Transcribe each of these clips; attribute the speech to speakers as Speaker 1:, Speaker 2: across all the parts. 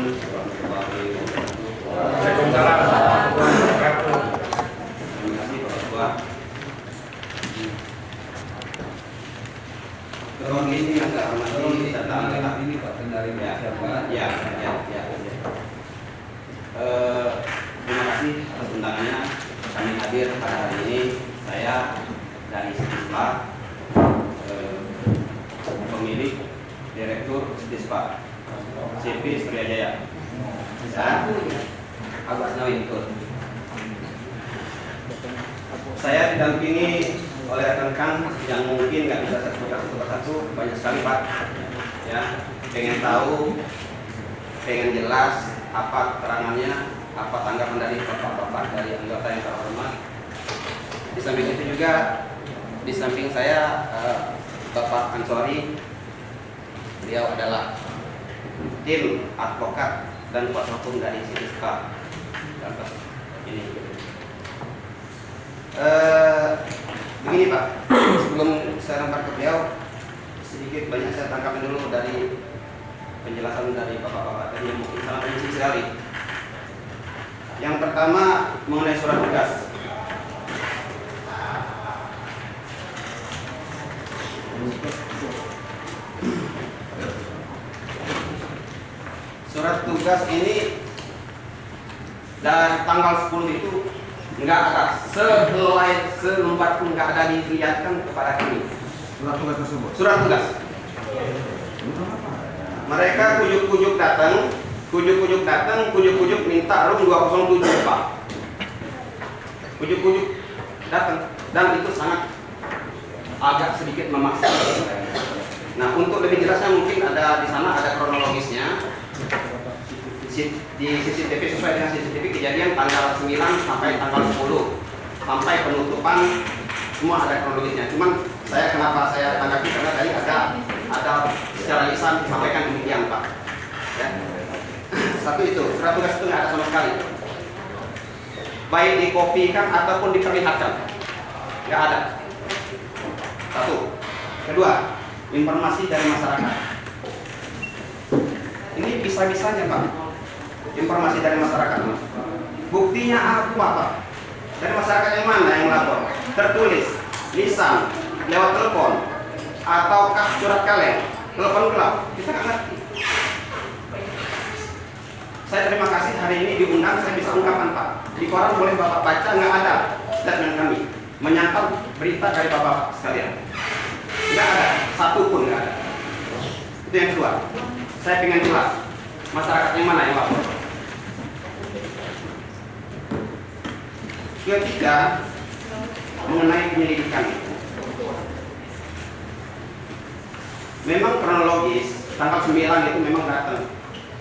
Speaker 1: warahmatullahi wabarakatuh.
Speaker 2: Waalaikumsalam warahmatullahi wabarakatuh.
Speaker 1: Terima kasih Bapak Ketua. Tolong ini agak hormati datang ini Pak Kendari siapa? Ya. Terima kasih atas undangannya. Kami hadir pada hari ini. Saya dari Sispa, pemilik Direktur Sispa CV Sriwijaya. Abbas Nawi betul. Saya didampingi oleh rekan-rekan yang mungkin nggak bisa saya sebutkan satu persatu, banyak sekali Pak. Ya, pengen tahu, pengen jelas apa keterangannya, apa tanggapan dari bapak-bapak dari anggota yang terhormat. Di samping itu juga, di samping saya Bapak Ansori, beliau adalah tim advokat dan kuasa hukum dari Sispa. Ini. Begini Pak, sebelum saya lempar ke beliau, sedikit banyak saya tangkapin dulu dari penjelasan dari bapak-bapak tadi yang mungkin sangat penting sekali. Yang pertama mengenai surat tugas. Surat tugas ini dari tanggal 10 itu nggak ada, selembar pun nggak ada dilihatkan kepada kami.
Speaker 3: Surat tugas tersebut.
Speaker 1: Surat tugas. Mereka kujuk-kujuk datang, kujuk-kujuk minta room 207 Pak. Kujuk-kujuk datang dan itu sangat agak sedikit memaksa. Nah, untuk lebih jelasnya mungkin ada di sana ada kronologisnya. Di CCTV sesuai dengan CCTV kejadian tanggal 9 sampai tanggal 10 sampai penutupan semua ada kronologisnya. Cuman kenapa saya tanggapi karena tadi ada secara lisan disampaikan demikian Pak. Ya. Satu itu surat tugas itu nggak ada sama sekali. Baik dikopikan ataupun diperlihatkan, nggak ada. Satu. Kedua, informasi dari masyarakat. Ini bisa-bisanya Pak. Informasi dari masyarakat. Buktinya apa Pak? Dari masyarakat yang mana yang lapor? Tertulis, lisan, lewat telepon, ataukah surat kaleng, telepon gelap? Kita nggak ngerti. Saya terima kasih hari ini diundang, saya bisa ungkapkan Pak. Di koran boleh Bapak baca, nggak ada statement kami menyangkal berita dari Bapak sekalian. Nggak ada, satu pun nggak ada. Itu yang kedua. Saya ingin jelas masyarakat yang mana yang lapor. Ketiga, mengenai penyelidikan. Memang kronologis tanggal 9 itu memang datang.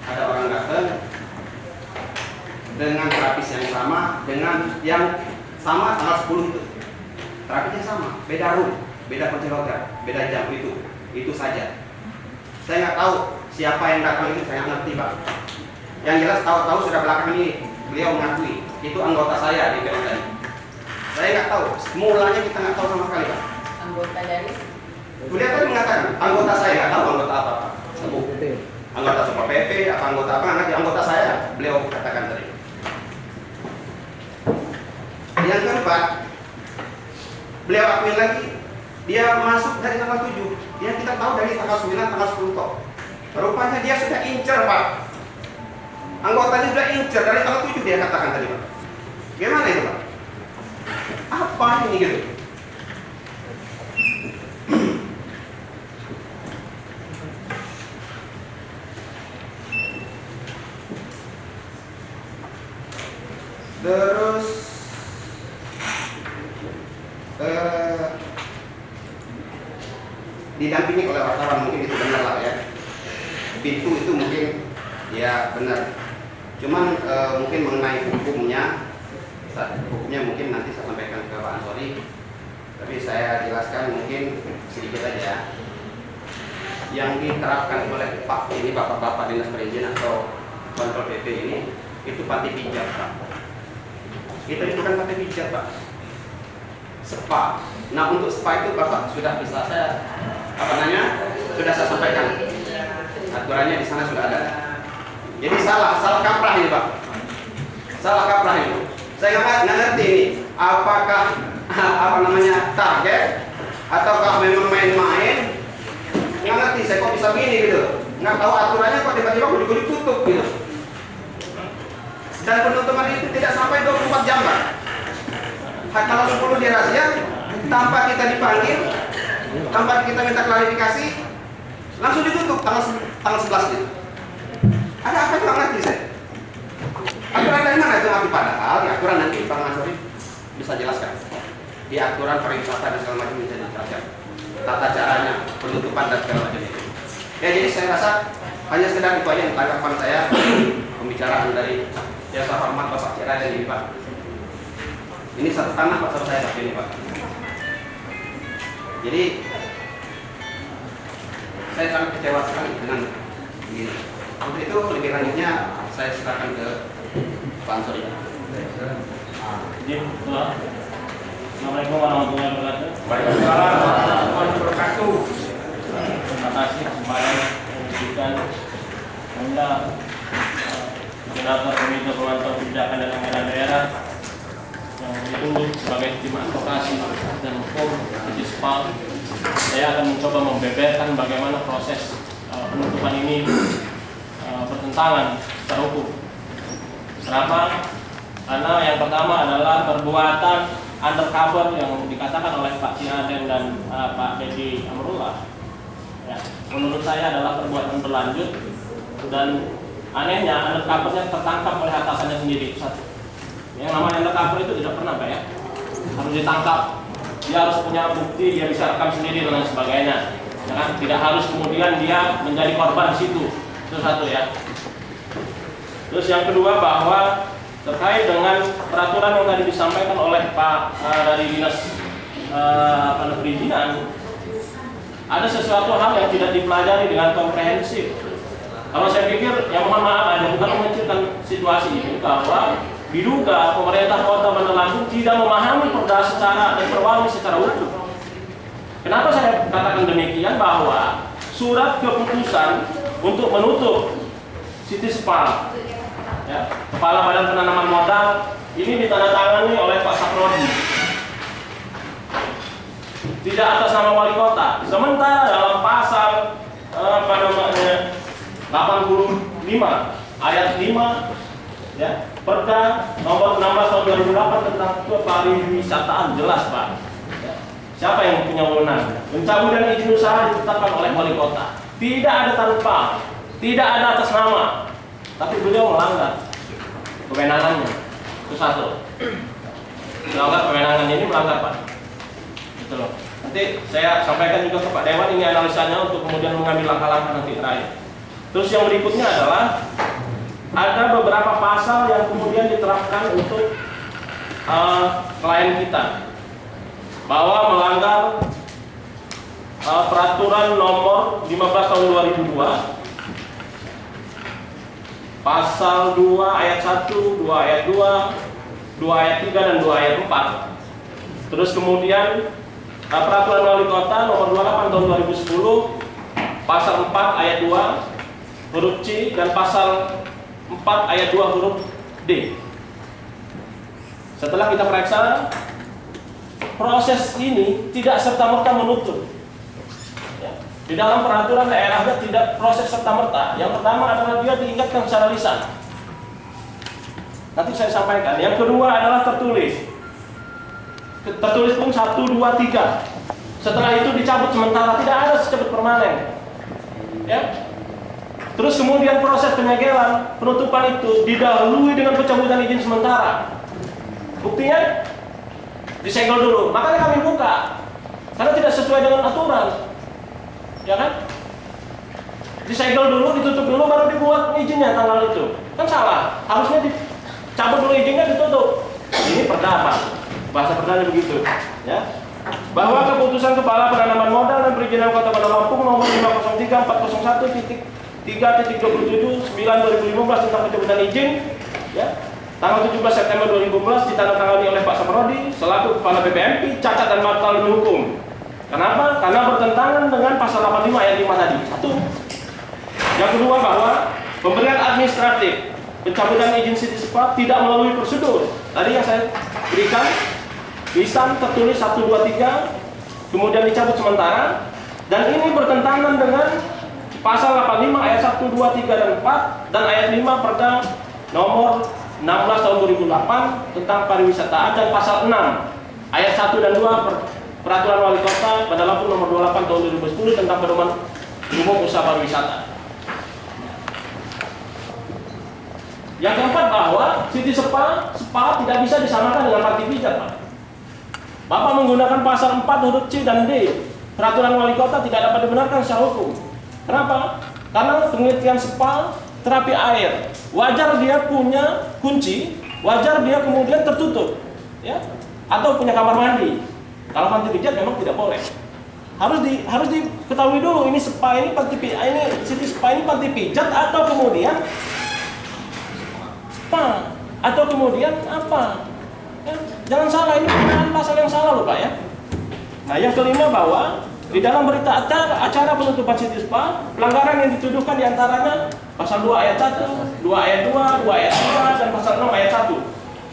Speaker 1: Ada orang datang dengan terapis yang sama, dengan yang sama tanggal 10 itu. Terapisnya sama, beda room, beda kursi roda, beda jam itu saja. Saya nggak tahu siapa yang datang itu, saya nggak ngerti Pak. Yang jelas tahu-tahu sudah belakang ini beliau mengakui itu anggota saya di PO tadi. Saya nggak tahu, mulanya kita nggak tahu sama sekali Pak.
Speaker 4: Anggota dari?
Speaker 1: Beliau tadi mengatakan anggota saya, nggak tahu anggota apa Pak. Anggota Satpol PP, apa anggota apa? Anggota saya, beliau katakan tadi. Yang keempat, beliau akui lagi, dia masuk dari tanggal 7. Dia kita tahu dari tanggal 9, tanggal 10 toh. Rupanya dia sudah incer Pak. Anggotanya sudah incer dari tanggal 7 dia katakan tadi Pak. Gimana itu Pak? Apa ini gitu? Terus didampingi oleh wartawan, mungkin itu benar lah ya. Pintu itu mungkin ya benar. Cuman mungkin mengenai hukumnya mungkin nanti saya sampaikan ke Pak Ansori. Tapi saya jelaskan mungkin sedikit aja. Yang diterapkan oleh Pak ini bapak-bapak dinas perizinan atau kontrol PP ini itu panti pijat Pak. Itu bukan panti pijat Pak. Spa. Nah untuk spa itu Bapak sudah bisa saya sudah saya sampaikan. Aturannya di sana sudah ada. Jadi salah kaprah ini Pak. Salah kaprah ini. Saya nggak ngerti ini. Apakah target ataukah memang main-main? Nggak ngerti. Saya kok bisa begini gitu. Nggak tahu aturannya kok tiba-tiba kulit tutup gitu. Dan penutupan itu tidak sampai 24 jam Pak. Kalau 10 di razia tanpa kita dipanggil, tanpa kita minta klarifikasi, langsung ditutup tanggal 11 gitu. Ada apa yang ngerti saya? Aturan dari mana itu ngerti? Padahal di aturan nanti Pak Mansuri bisa jelaskan. Di aturan pariwisata dan segala macam bisa dijelaskan tata caranya, penutupan dan segala macam itu. Ya jadi saya rasa hanya sekedar itu aja yang tanggapan saya pembicaraan dari Jasa Hormat Bapak Cira ini Pak. Ini satu tanah Pak saya tapi ini Pak. Jadi saya sangat kecewa sekali dengan begini. Untuk itu lebih lanjutnya saya silakan ke Pak Ansori.
Speaker 3: Assalamualaikum warahmatullahi wabarakatuh.
Speaker 2: Waalaikumsalam warahmatullahi wabarakatuh.
Speaker 3: Terima kasih kepada yang memberikan Anda Koordinator Komite Pemantau Kebijakan dan Anggaran Daerah yang ditunggu sebagai tim advokasi dan hukum di SPAL. Saya akan mencoba membeberkan bagaimana proses penutupan ini bertentangan secara hukum. Kenapa? Karena yang pertama adalah perbuatan undercover yang dikatakan oleh Pak Ciaden dan Pak Dedi Amrullah. Ya, menurut saya adalah perbuatan berlanjut dan anehnya undercovernya tertangkap oleh atasannya sendiri. Satu. Yang namanya undercover itu tidak pernah Pak ya, harus ditangkap. Dia harus punya bukti, dia bisa rekam sendiri dan lain sebagainya. Ya kan? Tidak harus kemudian dia menjadi korban di situ. Itu satu ya. Terus yang kedua bahwa terkait dengan peraturan yang tadi disampaikan oleh Pak dari Dinas Perizinan, ada sesuatu hal yang tidak dipelajari dengan komprehensif. Kalau saya pikir, ya mohon maaf, ada bukan mengecilkan situasi ini bahwa diduga pemerintah Kota Bandar Lampung tidak memahami perda secara dan perwali secara utuh. Kenapa saya katakan demikian? Bahwa surat keputusan untuk menutup Siti SPAL, ya, Kepala Badan Penanaman Modal, ini ditandatangani oleh Pak Saprodi, tidak atas nama wali kota. Sementara dalam pasal 85 ayat 5 ya, Perda nomor 16 tahun 2008 tentang pariwisataan jelas Pak. Ya. Siapa yang punya wewenang? Pencabutan izin usaha ditetapkan oleh wali kota. Tidak ada tanpa, tidak ada atas nama. Tapi beliau melanggar kewenangannya. Itu satu. Melanggar kewenangannya ini melanggar Pak. Gitu loh. Nanti saya sampaikan juga ke Pak Dewan ini analisanya untuk kemudian mengambil langkah-langkah nanti terakhir. Terus yang berikutnya adalah ada beberapa pasal yang kemudian diterapkan untuk klien kita bahwa melanggar peraturan nomor 15 tahun 2002 pasal 2 ayat 1, 2 ayat 2, 2 ayat 3 dan 2 ayat 4. Terus kemudian peraturan wali kota nomor 28 tahun 2010 pasal 4 ayat 2 huruf C dan pasal 4 ayat 2 huruf D. Setelah kita periksa, proses ini tidak serta-merta menutup. Ya. Di dalam peraturan daerahnya tidak proses serta-merta. Yang pertama adalah dia diingatkan secara lisan. Nanti saya sampaikan. Yang kedua adalah tertulis. Tertulis pun 1, 2, 3. Setelah itu dicabut sementara, tidak ada secabut permanen. Ya. Terus kemudian proses penyegelan, penutupan itu didahului dengan pencabutan izin sementara. Buktinya disegel dulu, makanya kami buka karena tidak sesuai dengan aturan, ya kan? Disegel dulu, ditutup dulu, baru dibuat izinnya tanggal itu, kan salah. Harusnya dicabut dulu izinnya, ditutup. Ini perda Pak, bahasa perdanya begitu, ya. Bahwa keputusan Kepala Penanaman Modal dan Perizinan Kota Bandar Lampung nomor 503/401.3.27/9/2015 tentang pencabutan izin, ya, tanggal 17 September 2015 ditandatangani oleh Pak Saprodi selaku Kepala BPMP, cacat dan batal demi hukum. Kenapa? Karena bertentangan dengan pasal 85 ayat 5 tadi. Satu. Yang kedua bahwa pemberian administratif, pencabutan izin City Spa tidak melalui prosedur. Tadi yang saya berikan, lisan tertulis 1, 2, 3, kemudian dicabut sementara, dan ini bertentangan dengan pasal 85 ayat 1, 2, 3, dan 4, dan ayat 5 Perda nomor 16 tahun 2008 tentang pariwisata, dan pasal 6 ayat 1 dan 2 Peraturan Wali Kota pada Lampung nomor 28 tahun 2010 tentang pedoman umum usaha pariwisata. Yang keempat, bahwa City Spa tidak bisa disamakan dengan panti pijat, Pak. Bapak menggunakan pasal 4 huruf C dan D Peraturan Wali Kota tidak dapat dibenarkan secara hukum. Kenapa? Karena penelitian spa terapi air, wajar dia punya kunci, wajar dia kemudian tertutup, ya, atau punya kamar mandi. Kalau panti pijat memang tidak boleh. Harus diketahui dulu ini spa ini panti pijat, ini City Spa ini panti pijat atau kemudian spa atau kemudian apa? Ya, jangan salah, ini penggunaan pasal yang salah loh Pak ya. Nah yang kelima, bahwa di dalam berita acara penutupan City Spa, pelanggaran yang dituduhkan diantaranya pasal 2 ayat 1, 2 ayat 2, 2 ayat 2, dan pasal 6 ayat 1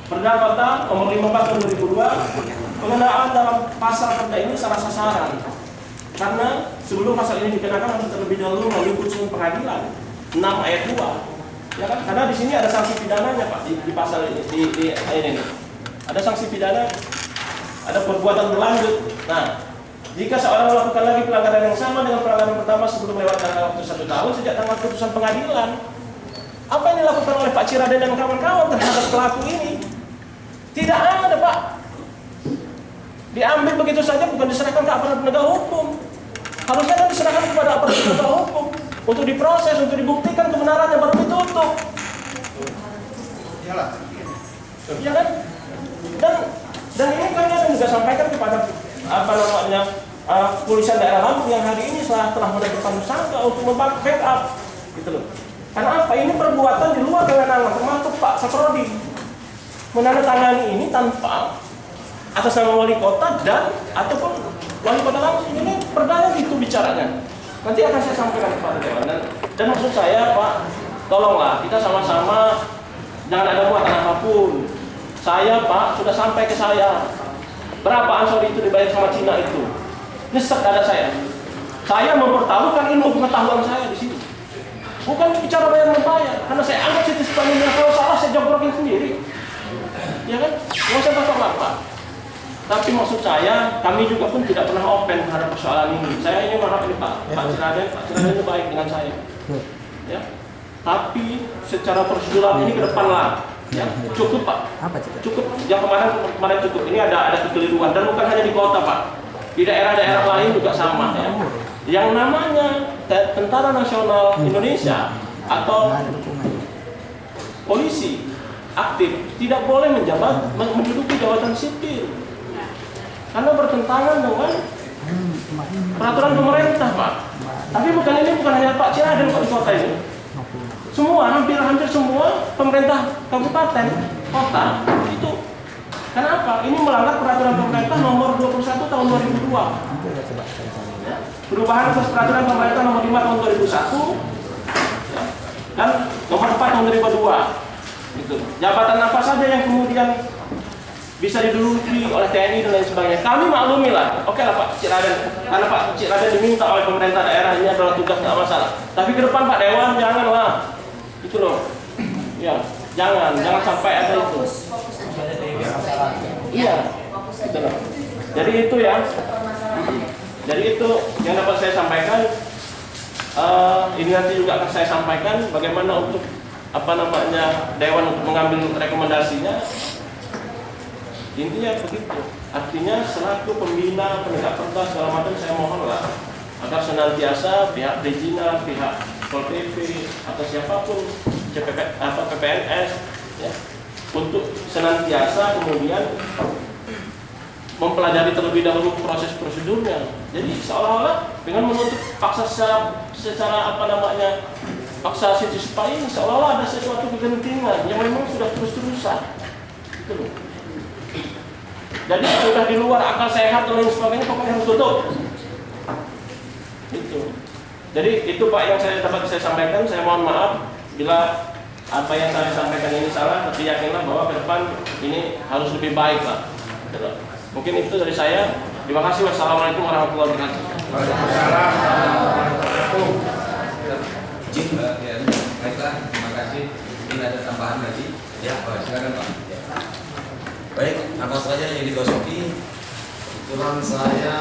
Speaker 3: Perda Kota nomor 15 tahun 2002. Pengenaan dalam pasal perda ini salah sasaran, karena sebelum pasal ini dikenakan harus terlebih dahulu melalui putusan pengadilan 6 ayat 2, ya kan? Karena di sini ada sanksi pidananya Pak di pasal ini, di ini ada sanksi pidana, ada perbuatan berlanjut. Nah, jika seorang melakukan lagi pelanggaran yang sama dengan pelanggaran pertama sebelum lewat jangka waktu 1 tahun sejak tanggal putusan pengadilan, apa yang dilakukan oleh Pak Ciraden dan kawan-kawan terhadap pelaku ini? Tidak ada Pak. Diambil begitu saja, bukan diserahkan ke aparat penegak hukum. Harusnya kan diserahkan kepada aparat penegak hukum untuk diproses, untuk dibuktikan kebenarannya, baru ditutup.
Speaker 1: Iyalah.
Speaker 3: Ya kan? Dan ini kami juga sampaikan kepada kepolisian daerah Lampung yang hari ini telah menetapkan tersangka untuk membackup, gitu loh. Karena apa? Ini perbuatan di luar kewenangan, termasuk Pak Saprodi menandatangani ini tanpa atas nama wali kota dan ataupun wali kota langsung. Ini perdana gitu bicaranya. Nanti akan saya sampaikan kepada Dewan. Dan maksud saya Pak, tolonglah kita sama-sama jangan ada muatan apapun. Saya Pak sudah sampai ke saya. Berapa ansor itu dibayar sama Cina itu? Nyesek dada saya. Saya mempertaruhkan ilmu pengetahuan saya di sini. Bukan bicara bayar membayar, karena saya anggap City Spa ini kalau salah saya jobrokin sendiri. Ya kan? Nggak usah bapak-bapak. Tapi maksud saya, kami juga pun tidak pernah open terhadap persoalan ini. Saya ingin mengharap ini Pak Ciraden itu baik dengan saya. Ya. Tapi secara prosedural ini ke depan lah. Ya, cukup Pak. Cukup. Yang kemarin cukup. Ini ada kekeliruan dan bukan hanya di kota Pak. Di daerah-daerah lain juga sama ya. Yang namanya Tentara Nasional Indonesia atau polisi aktif tidak boleh menduduki jabatan sipil. Karena bertentangan dengan peraturan pemerintah Pak. Tapi bukan hanya Pak Ciraden di kota ini. Semua, hampir semua pemerintah kabupaten, kota itu. Kenapa? Ini melanggar peraturan pemerintah nomor 21 tahun 2002. Perubahan atas peraturan pemerintah nomor 5 tahun 2001 dan nomor 4 tahun 2002. Gitu. Jabatan apa saja yang kemudian bisa diduduki oleh TNI dan lain sebagainya. Kami maklumi lah. Oke lah Pak Ciraden, karena Pak Ciraden diminta oleh pemerintah daerah, ini adalah tugas, nggak masalah. Tapi ke depan Pak Dewan janganlah. Itu loh. Ya, jangan sampai ada itu. Iya. Gitu loh. Jadi itu ya. Jadi itu yang dapat saya sampaikan. Ini nanti juga akan saya sampaikan bagaimana untuk Dewan untuk mengambil rekomendasinya. Intinya begitu. Artinya selaku pembina penegak perda segala macam, saya mohonlah agar senantiasa pihak perizinan, pihak Pol PP atau siapapun PPNS ya, untuk senantiasa kemudian mempelajari terlebih dahulu proses prosedurnya. Jadi seolah-olah dengan menuntut paksa secara paksa City Spa ini seolah-olah ada sesuatu kegentingan yang memang sudah terus-terusan. Gitu loh. Jadi sudah di luar akal sehat dan lain sebagainya, pokoknya harus tutup. Itu. Jadi itu Pak yang dapat saya sampaikan. Saya mohon maaf bila apa yang saya sampaikan ini salah, tapi yakinlah bahwa ke depan ini harus lebih baik, Pak. Mungkin itu dari saya. Terima kasih. Wassalamualaikum warahmatullahi wabarakatuh.
Speaker 2: Waalaikumsalam warahmatullahi wabarakatuh.
Speaker 4: Izin, ya, baiklah, terima kasih. Mungkin ada tambahan lagi? Ya, silakan Pak. Ya.
Speaker 5: Baik, apa saja yang digosokki? Kebetulan saya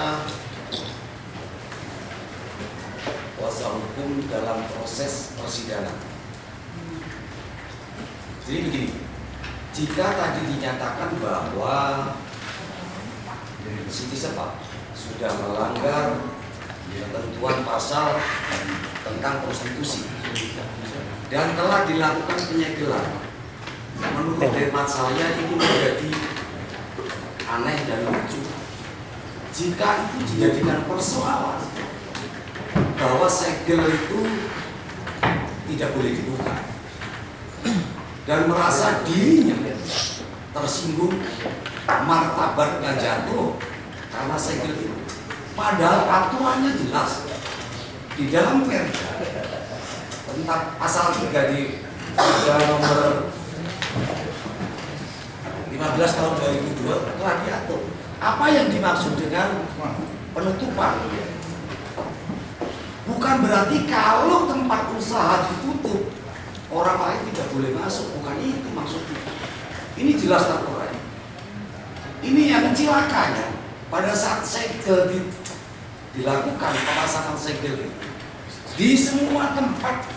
Speaker 5: kuasa hukum dalam proses persidangan. Jadi begini, jika tadi dinyatakan bahwa Siti Sepak sudah melanggar ketentuan pasal tentang prostitusi dan telah dilakukan penyegelan, menurut hemat saya ini menjadi aneh dan lucu. Jika itu dijadikan persoalan bahwa segel itu tidak boleh dibuka dan merasa dirinya tersinggung, martabatnya jatuh karena segel itu, padahal aturannya jelas di dalam Perda tentang pasal 3 di Perda nomor 15 tahun 2002 telah diatur apa yang dimaksud dengan penutupan. Bukan berarti kalau tempat usaha ditutup orang lain tidak boleh masuk, bukan itu maksudnya. Ini jelas tertera. Ini yang celakanya pada saat segel dilakukan pemasangan segel itu di semua tempat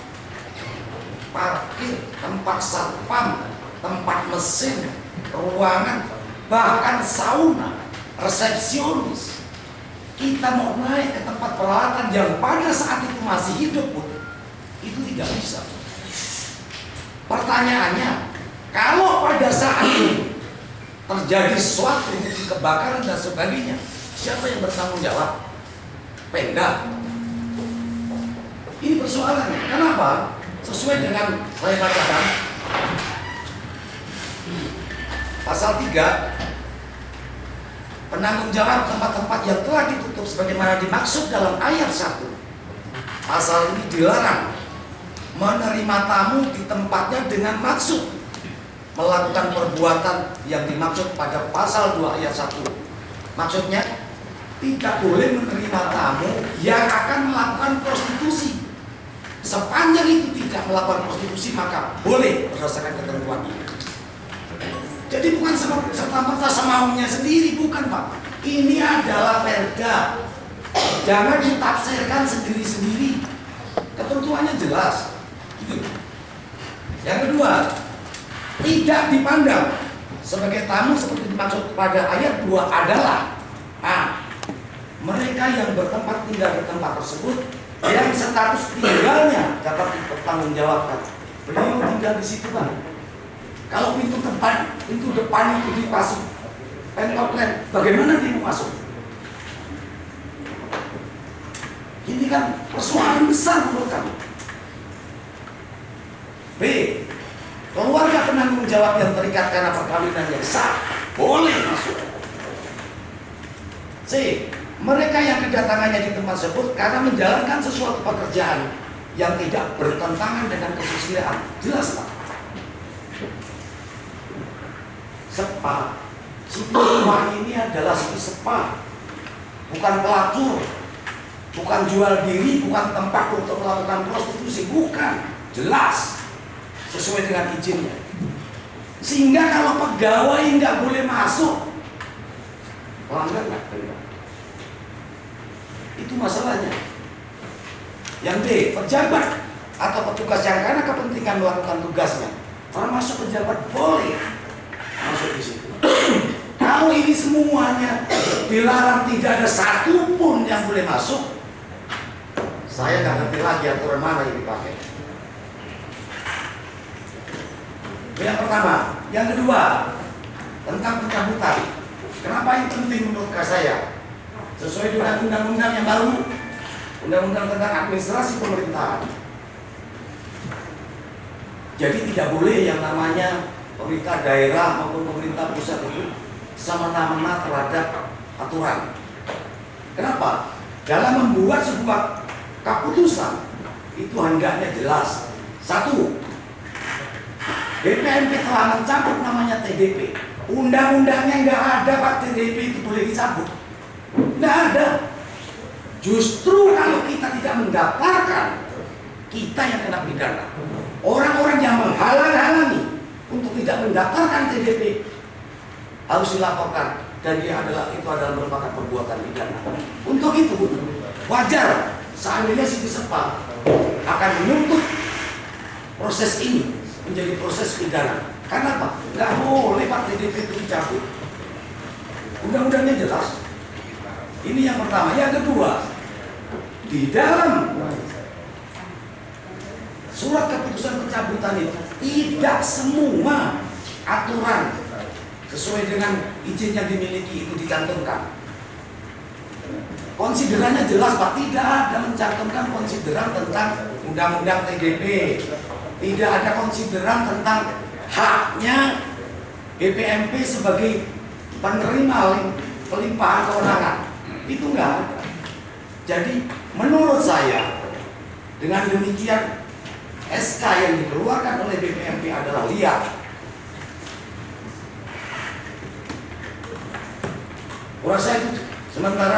Speaker 5: parkir, tempat satpam, tempat mesin, ruangan, bahkan sauna, resepsionis. Kita mau naik ke tempat peralatan yang pada saat itu masih hidup pun itu tidak bisa. Pertanyaannya, kalau pada saat itu terjadi suatu kebakaran dan sebagainya, siapa yang bertanggung jawab? Pemda. Ini persoalannya. Kenapa? Sesuai dengan saya bacakan pasal 3, penanggung jawab tempat-tempat yang telah ditutup sebagaimana dimaksud dalam ayat 1. Pasal ini dilarang menerima tamu di tempatnya dengan maksud melakukan perbuatan yang dimaksud pada pasal 2 ayat 1. Maksudnya tidak boleh menerima tamu yang akan melakukan prostitusi. Sepanjang itu tidak melakukan prostitusi maka boleh berdasarkan ketentuan ini. Jadi bukan serta-merta semaunya sendiri, bukan Pak. Ini adalah Perda. Jangan ditafsirkan sendiri-sendiri. Ketentuannya jelas. Yang kedua, tidak dipandang sebagai tamu seperti dimaksud pada ayat 2 adalah mereka yang bertempat tinggal di tempat tersebut yang status tinggalnya dapat dipertanggungjawabkan. Beliau tinggal di situ Pak. Kalau pintu depan itu dipasang pentoplet, bagaimana dia mau masuk? Ini kan persoalan besar menurut kami. B. Keluarga penanggung jawab yang terikat karena perkawinan yang sah boleh masuk. C. Mereka yang kedatangannya di tempat tersebut karena menjalankan sesuatu pekerjaan yang tidak bertentangan dengan kesusilaan. Jelas Pak. Spa, Siti rumah ini adalah Siti spa, bukan pelacur, bukan jual diri, bukan tempat untuk melakukan prostitusi, bukan. Jelas sesuai dengan izinnya. Sehingga kalau pegawai nggak boleh masuk, pelanggar nggak boleh. Itu masalahnya. Yang D, pejabat atau petugas yang karena kepentingan melakukan tugasnya, termasuk pejabat boleh masuk di situ. Kalau ini semuanya dilarang, tidak ada satupun yang boleh masuk, saya nggak ngerti lagi aturan mana yang dipakai. Yang pertama, yang kedua tentang pencabutan. Kenapa ini penting menurut saya? Sesuai dengan undang-undang yang baru, undang-undang tentang administrasi pemerintahan. Jadi tidak boleh yang namanya pemerintah daerah maupun pemerintah pusat itu semena-mena terhadap aturan. Kenapa? Dalam membuat sebuah keputusan itu hendaknya jelas. Satu, BPMP telah mencabut namanya TDP. Undang-undangnya nggak ada Pak, TDP itu boleh dicabut. Nggak ada. Justru kalau kita tidak mendaftarkan, kita yang kena pidana. Orang-orang yang menghalang-halangi untuk tidak mendaftarkan TDP harus dilaporkan, dan itu adalah merupakan perbuatan pidana. Untuk itu wajar seandainya Siti Sepa akan menuntut proses ini menjadi proses pidana. Karena apa? Nggak boleh Pak TDP itu dicabut. Undang-undangnya jelas. Ini yang pertama. Yang kedua, di dalam surat keputusan pencabutan itu tidak semua aturan sesuai dengan izin yang dimiliki itu dicantumkan. Konsiderannya jelas Pak, tidak ada mencantumkan konsideran tentang undang-undang TDP, tidak ada konsideran tentang haknya BPMP sebagai penerima pelimpahan kewenangan. Itu enggak ada. Jadi menurut saya dengan demikian SK yang dikeluarkan oleh BPMP adalah liar. Kurasa itu sementara